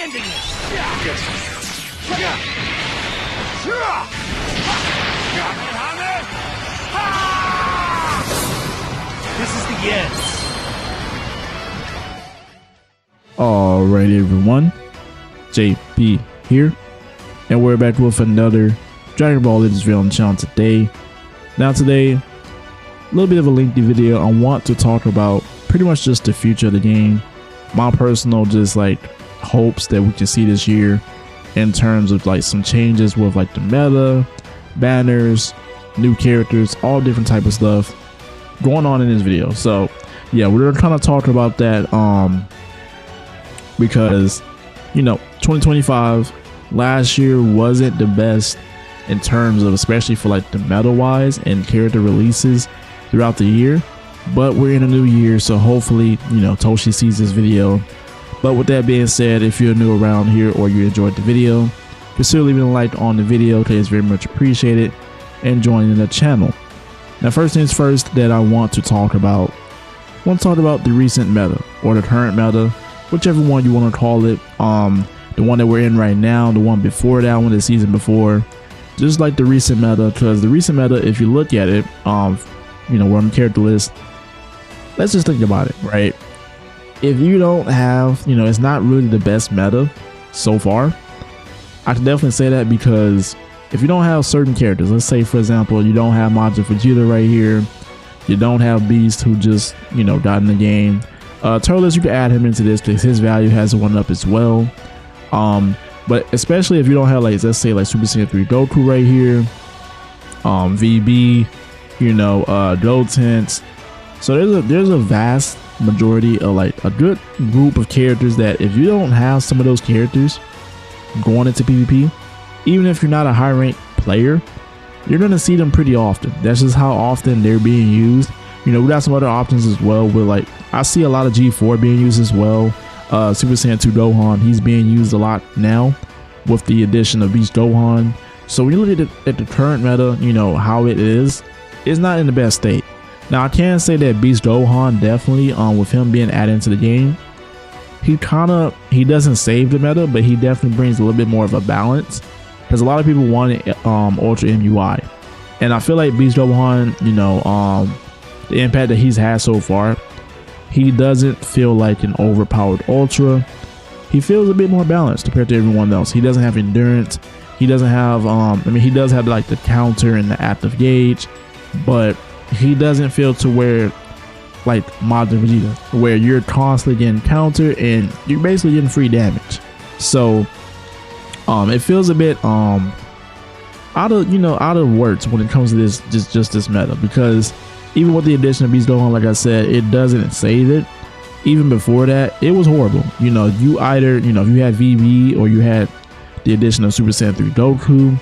Ending this. This is the end. Alright everyone, JP here, and we're back with another Dragon Ball Legends video on the channel today. Now today, a little bit of a lengthy video. I want to talk about pretty much just the future of the game, my personal just like hopes that we can see this year in terms of like some changes with like the meta, banners, new characters, all different type of stuff going on in this video. So yeah, we're gonna kind of talk about that because, you know, 2025 last year wasn't the best in terms of, especially for like the meta wise and character releases throughout the year, but we're in a new year, so hopefully, you know, Toshi sees this video. But with that being said, if you're new around here or you enjoyed the video, consider leaving a like on the video because it's very much appreciated, and joining the channel. Now first things first that I want to talk about the recent meta, or the current meta, whichever one you want to call it. The one that we're in right now, the one before that one, the season before, just like the recent meta. Because the recent meta, if you look at it, you know, we're on the character list. Let's just think about it, right? If you don't have, you know, it's not really the best meta so far. I can definitely say that, because if you don't have certain characters, let's say for example, you don't have Majin Vegeta right here, you don't have Beast, who just, you know, got in the game. Turles, you can add him into this because his value has went up as well. But especially if you don't have, like, let's say like Super Saiyan 3 Goku right here, VB, you know, Gotenks. So there's a vast majority of, like, a good group of characters that if you don't have some of those characters going into PvP, even if you're not a high ranked player, you're gonna see them pretty often. That's just how often they're being used. You know, we got some other options as well, with, like, I see a lot of G4 being used as well. Super Saiyan 2 Gohan, he's being used a lot now with the addition of Beast Gohan. So when you look at the current meta, you know, how it is, it's not in the best state. Now I can say that Beast Gohan definitely, with him being added into the game, he doesn't save the meta, but he definitely brings a little bit more of a balance, because a lot of people wanted Ultra MUI, and I feel like Beast Gohan, you know, the impact that he's had so far, he doesn't feel like an overpowered Ultra. He feels a bit more balanced compared to everyone else. He doesn't have endurance. He doesn't have, I mean, he does have like the counter and the active gauge, but he doesn't feel to where like Majin Vegeta, where you're constantly getting counter and you're basically getting free damage. So it feels a bit out of words when it comes to this just this meta, because even with the addition of Beast Gohan, like I said, it doesn't save it. Even before that, it was horrible. You know, you either, you know, if you had VB or you had the addition of Super Saiyan 3 Goku,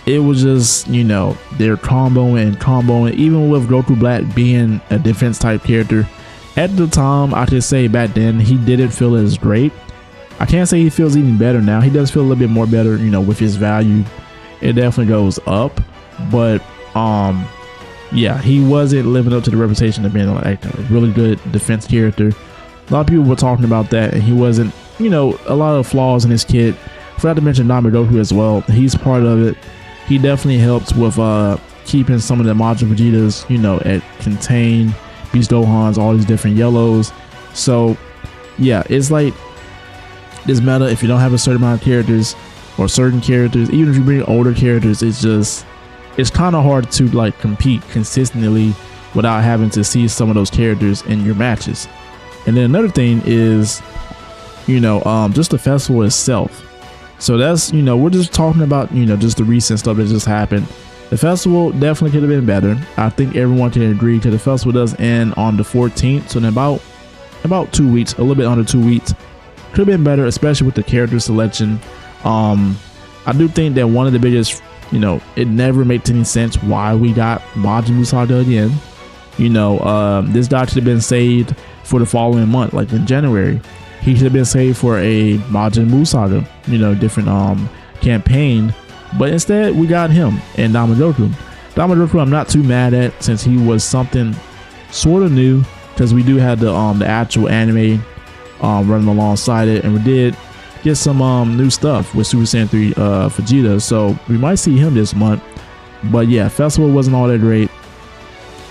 it was just, you know, they're comboing. Even with Goku Black being a defense type character, at the time, I could say back then, he didn't feel as great. I can't say he feels even better now. He does feel a little bit more better, you know, with his value. It definitely goes up, but yeah, he wasn't living up to the reputation of being like a really good defense character. A lot of people were talking about that, and he wasn't, you know, a lot of flaws in his kit. Forgot to mention Goku as well. He's part of it. He definitely helped with keeping some of the Majin Vegetas, you know, at contained, Beast Gohans, all these different yellows. So yeah, it's like this meta, if you don't have a certain amount of characters or certain characters, even if you bring older characters, it's kind of hard to like compete consistently without having to see some of those characters in your matches. And then another thing is, you know, just the festival itself. So that's, you know, we're just talking about, you know, just the recent stuff that just happened. The festival definitely could have been better. I think everyone can agree, because the festival does end on the 14th, so in about 2 weeks, a little bit under 2 weeks. Could have been better, especially with the character selection. I do think that one of the biggest, you know, it never makes any sense why we got Majin Buu Saga again. You know, this guy should have been saved for the following month, like in January. He should have been saved for a Majin Buu Saga, you know, different campaign. But instead, we got him and Damajoku. Damajoku, I'm not too mad at, since he was something sort of new, because we do have the actual anime running alongside it, and we did get some new stuff with Super Saiyan 3 Vegeta. So we might see him this month. But yeah, Festival wasn't all that great.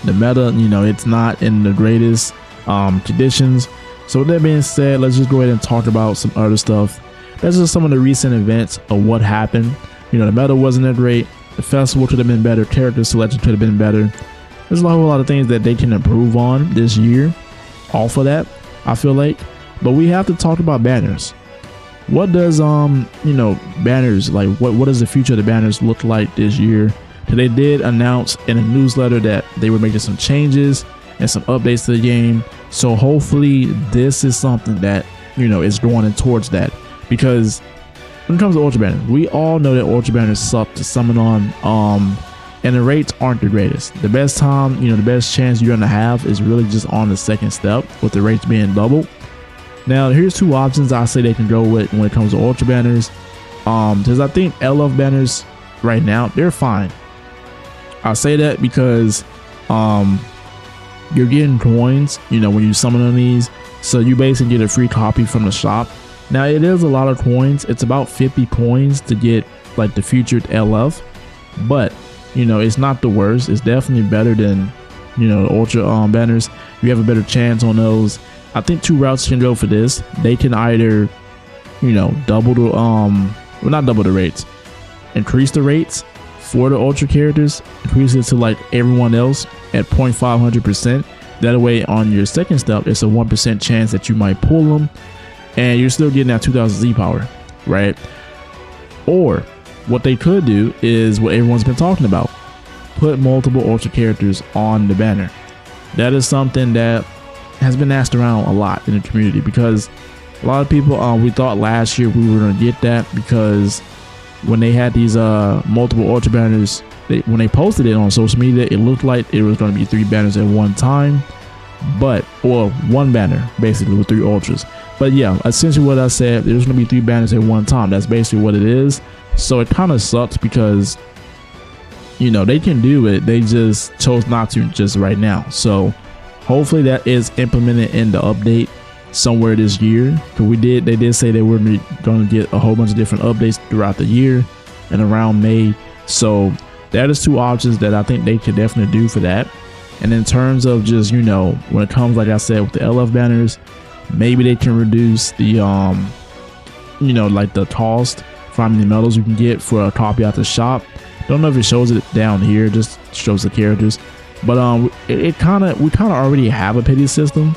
The meta, it's not in the greatest conditions. So with that being said, let's just go ahead and talk about some other stuff. That's just some of the recent events of what happened. The meta wasn't that great. The festival could have been better. Character selection could have been better. There's a lot of things that they can improve on this year off of that, I feel like. But we have to talk about banners. What does banners, like what does the future of the banners look like this year? They did announce in a newsletter that they were making some changes and some updates to the game. So hopefully this is something that is going towards that, because when it comes to Ultra Banners, we all know that Ultra Banners suck to summon on, and the rates aren't the greatest. The best time, the best chance you're gonna have is really just on the second step with the rates being doubled. Now here's two options I say they can go with when it comes to Ultra Banners, because I think LF banners right now, they're fine. I say that because you're getting coins, when you summon on these, so you basically get a free copy from the shop. Now it is a lot of coins. It's about 50 coins to get like the featured LF, but it's not the worst. It's definitely better than the Ultra banners. You have a better chance on those. I think two routes can go for this. They can either double the well, not double the rates, increase the rates for the Ultra characters, increase it to like everyone else at 0.500%. That way on your second step, it's a 1% chance that you might pull them, and you're still getting that 2000 Z power, right? Or what they could do is what everyone's been talking about: put multiple Ultra characters on the banner. That is something that has been asked around a lot in the community, because a lot of people, we thought last year we were going to get that, because when they had these multiple Ultra banners, when they posted it on social media, it looked like it was going to be 3 banners at one time, or one banner basically with 3 Ultras. But yeah, essentially what I said, there's going to be 3 banners at one time. That's basically what it is. So it kind of sucks because they can do it, they just chose not to just right now. So hopefully that is implemented in the update somewhere this year, because they did say they were going to get a whole bunch of different updates throughout the year and around May. So that is 2 options that I think they could definitely do for that. And in terms of just when it comes, like I said, with the LF banners, maybe they can reduce the like the cost for how many medals you can get for a copy out the shop. Don't know if it shows it down here, just shows the characters, but we kind of already have a pity system.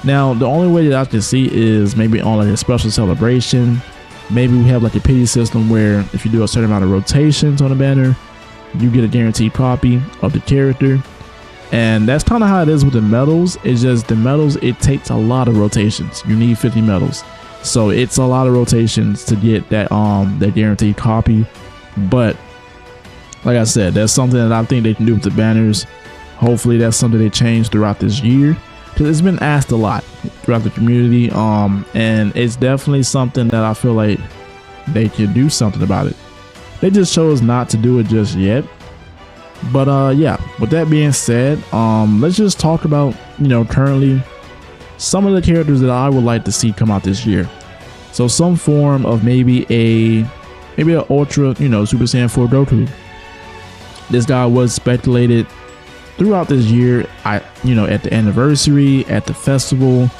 Now the only way that I can see is maybe on like a special celebration. Maybe we have like a pity system where if you do a certain amount of rotations on a banner, you get a guaranteed copy of the character. And that's kind of how it is with the medals. It's just the medals, it takes a lot of rotations. You need 50 medals, so it's a lot of rotations to get that guaranteed copy. But like I said, that's something that I think they can do with the banners. Hopefully that's something they change throughout this year, because it's been asked a lot throughout the community, and it's definitely something that I feel like they could do something about it. They just chose not to do it just yet. But yeah, with that being said, let's just talk about currently some of the characters that I would like to see come out this year. So some form of maybe a Ultra Super Saiyan 4 Goku. This guy was speculated throughout this year, at the anniversary, at the festival,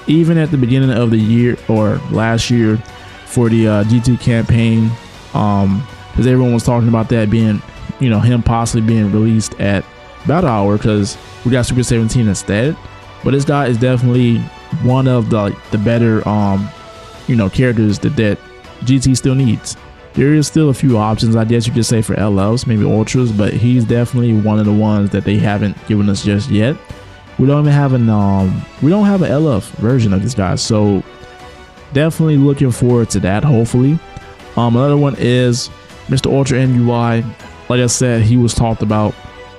even at the beginning of the year or last year for the G2 campaign, because everyone was talking about that being, him possibly being released at Battle Hour, because we got Super 17 instead. But this guy is definitely one of the better characters that GT still needs. There is still a few options, I guess you could say, for LLs, maybe Ultras, but he's definitely one of the ones that they haven't given us just yet. We don't even have an LF version of this guy, so definitely looking forward to that. Hopefully, another one is Mr. Ultra MUI. Like I said, he was talked about.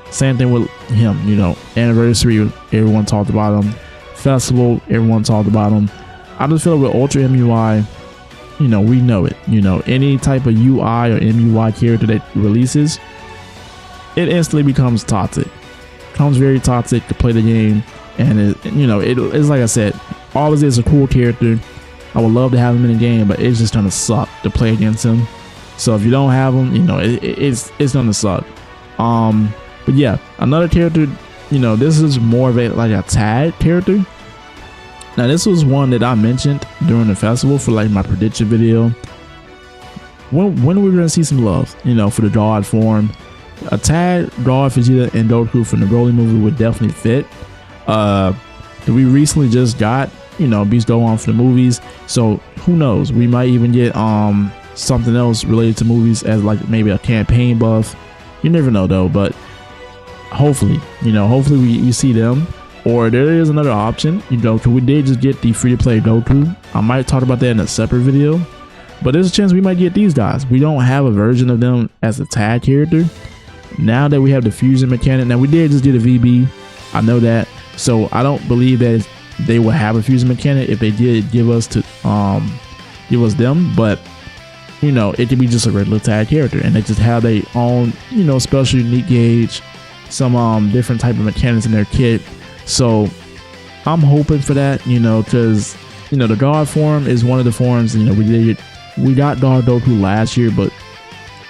Same thing with him. Anniversary, everyone talked about him. Festival, everyone talked about him. I just feel like with Ultra MUI, we know it. Any type of UI or MUI character that releases, it instantly becomes toxic. Becomes very toxic to play the game, and it's like I said, all of it is a cool character. I would love to have him in the game, but it's just gonna suck to play against him. So if you don't have him, it's gonna suck. But yeah, another character, this is more of a tag character. Now this was one that I mentioned during the festival for my prediction video. When are we gonna see some love, for the God form? A tag God Vegeta and Goku from the Broly movie would definitely fit. We recently just got, Beast Gohan for the movies, so who knows? We might even get something else related to movies as maybe a campaign buff. You never know though, but hopefully we see them. Or there is another option, because we did just get the free-to-play Goku. I might talk about that in a separate video, but there's a chance we might get these guys. We don't have a version of them as a tag character. Now that we have the fusion mechanic, now we did just get a VB, I know that, so I don't believe that they will have a fusion mechanic if they did give us them, but it could be just a regular tag character, and they just have their own special unique gauge, some different type of mechanics in their kit. So I'm hoping for that, because the God form is one of the forms. We got God Goku last year, but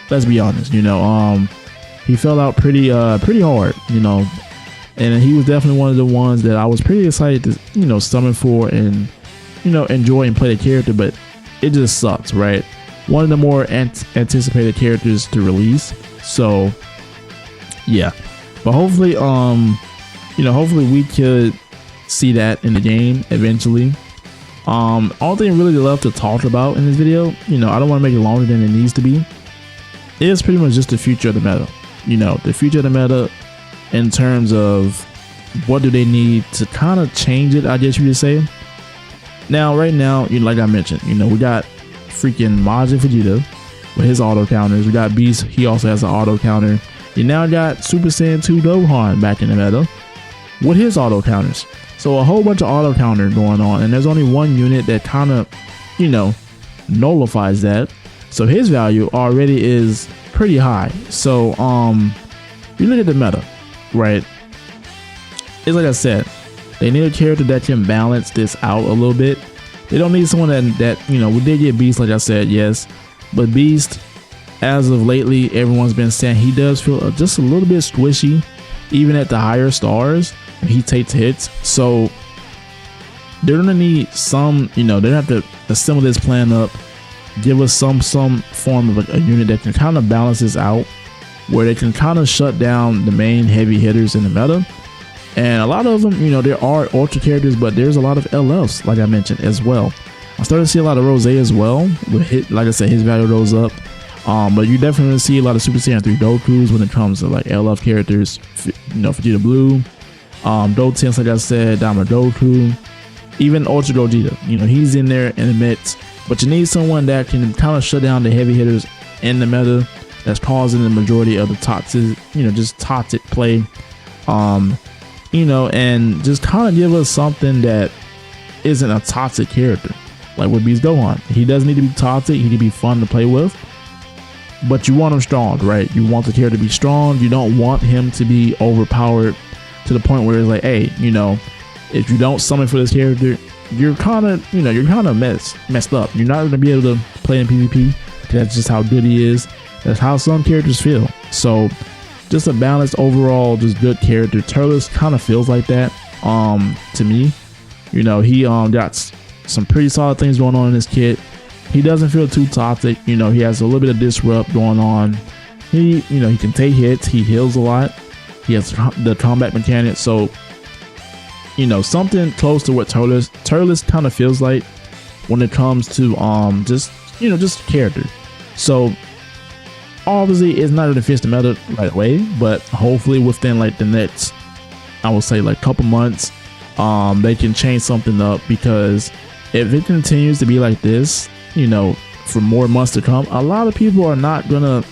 let's be honest, he fell out pretty hard, and he was definitely one of the ones that I was pretty excited to summon for and enjoy and play the character, but it just sucks, right? One of the more anticipated characters to release. So yeah, but hopefully hopefully we could see that in the game eventually. All thing I really love to talk about in this video, I don't want to make it longer than it needs to be, is pretty much just the future of the meta. The future of the meta in terms of what do they need to kind of change it, I guess you could say. Now, right now, like I mentioned, we got freaking Majin Vegeta with his auto counters. We got Beast, he also has an auto counter. You now got Super Saiyan 2 Gohan back in the meta with his auto counters. So a whole bunch of auto counter going on, and there's only one unit that kind of, nullifies that. So his value already is pretty high. So you look at the meta, right? It's like I said, they need a character that can balance this out a little bit. They don't need someone that we did get Beast, like I said, yes, but Beast, as of lately, everyone's been saying he does feel just a little bit squishy, even at the higher stars. He takes hits, so they're gonna need some, they have to assemble this plan up, give us some form of a unit that can kind of balance this out, where they can kind of shut down the main heavy hitters in the meta. And a lot of them, there are ultra characters, but there's a lot of LFs, like I mentioned, as well. I'm starting to see a lot of Rose as well. With like I said, his value goes up. But you definitely see a lot of Super Saiyan 3 Gokus when it comes to LF characters, Vegeta Blue, Gotenks, like I said, Diamond Goku, even Ultra Gogeta. He's in there in the midst. But you need someone that can kind of shut down the heavy hitters in the meta that's causing the majority of the toxic, just toxic play. And just kind of give us something that isn't a toxic character. Like with Beast Gohan, he doesn't need to be toxic, he can be fun to play with, but you want him strong, right? You want the character to be strong. You don't want him to be overpowered to the point where it's like, hey, if you don't summon for this character, you're kind of messed up. You're not going to be able to play in PvP. That's just how good he is. That's how some characters feel. So just a balanced overall, just good character. Turles kind of feels like that to me. He got some pretty solid things going on in his kit. He doesn't feel too toxic. He has a little bit of disrupt going on. He can take hits. He heals a lot. He has the combat mechanic. So something close to what Turles kind of feels like when it comes to just character. So obviously it's not going to fit the meta right away, but hopefully within the next, I would say couple months, they can change something up, because if it continues to be like this, for more months to come, a lot of people are not gonna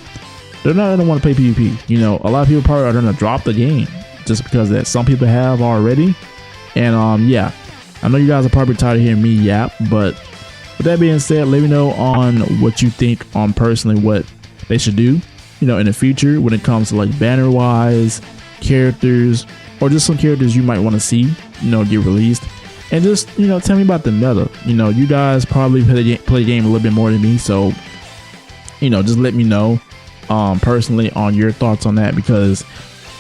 want to play PvP. A lot of people probably are gonna drop the game just because that some people have already. And yeah, I know you guys are probably tired of hearing me yap, but with that being said, let me know on what you think on personally what they should do, in the future when it comes to banner wise, characters, or just some characters you might want to see, get released. And just, tell me about the meta. You guys probably play the game a little bit more than me, so just let me know personally on your thoughts on that, because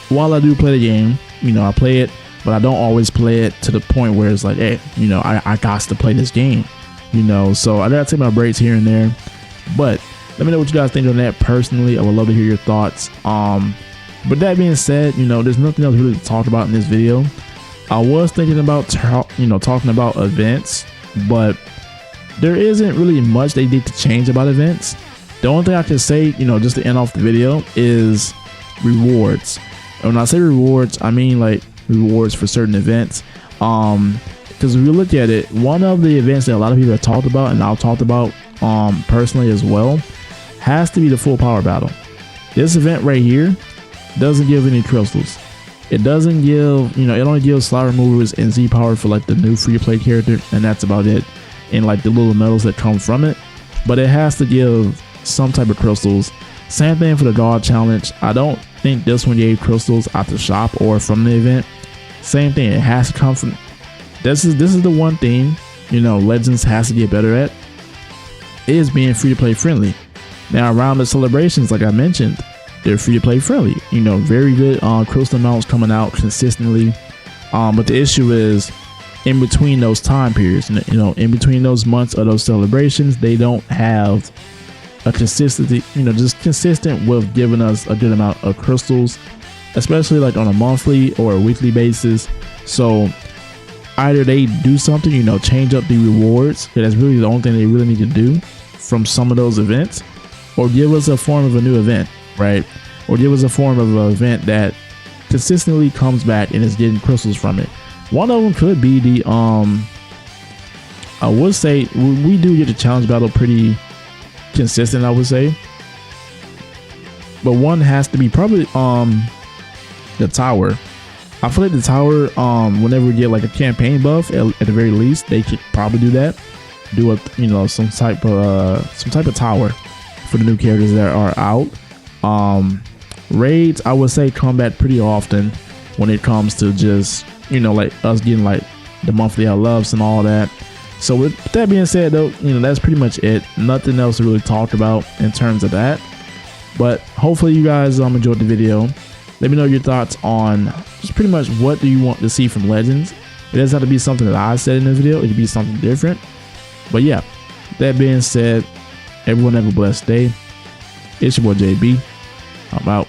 while I do play the game, I play it, but I don't always play it to the point where it's like, hey, I got to play this game, so I gotta take my breaks here and there. But let me know what you guys think on that personally. I would love to hear your thoughts. But that being said, there's nothing else really to talk about in this video. I was thinking about talking about events, but there isn't really much they need to change about events. The only thing I can say, just to end off the video, is rewards. And when I say rewards, I mean like rewards for certain events. Because if you look at it, one of the events that a lot of people have talked about, and I've talked about personally as well, has to be the full power battle. This event right here doesn't give any crystals. It doesn't give, it only gives slot removers and Z power for like the new free to play character, and that's about it. And like the little medals that come from it. But it has to give some type of crystals. Same thing for the God challenge. I don't think this one gave crystals out the shop or from the event. Same thing, it has to come from. This is the one thing Legends has to get better at, is being free to play friendly. Now around the celebrations, like I mentioned, they're free to play friendly. Very good crystal amounts coming out consistently. But the issue is in between those time periods, in between those months of those celebrations, they don't have a consistency, just consistent with giving us a good amount of crystals, especially like on a monthly or a weekly basis. So either they do something, change up the rewards, because that's really the only thing they really need to do from some of those events, or give us a form of a new event, right? Or give us a form of an event that consistently comes back and is getting crystals from it. One of them could be the I would say we do get the challenge battle pretty consistent, I would say, but one has to be probably the tower. I feel like the tower, whenever we get like a campaign buff, at the very least, they could probably do that. Do a some type of tower for the new characters that are out. Raids, I would say, come back pretty often when it comes to just like us getting like the monthly loves and all that. So with that being said, though, that's pretty much it. Nothing else to really talk about in terms of that. But hopefully you guys enjoyed the video. Let me know your thoughts on just pretty much what do you want to see from Legends. It doesn't have to be something that I said in the video. It could be something different. But yeah, that being said, everyone have a blessed day. It's your boy JB. I'm out.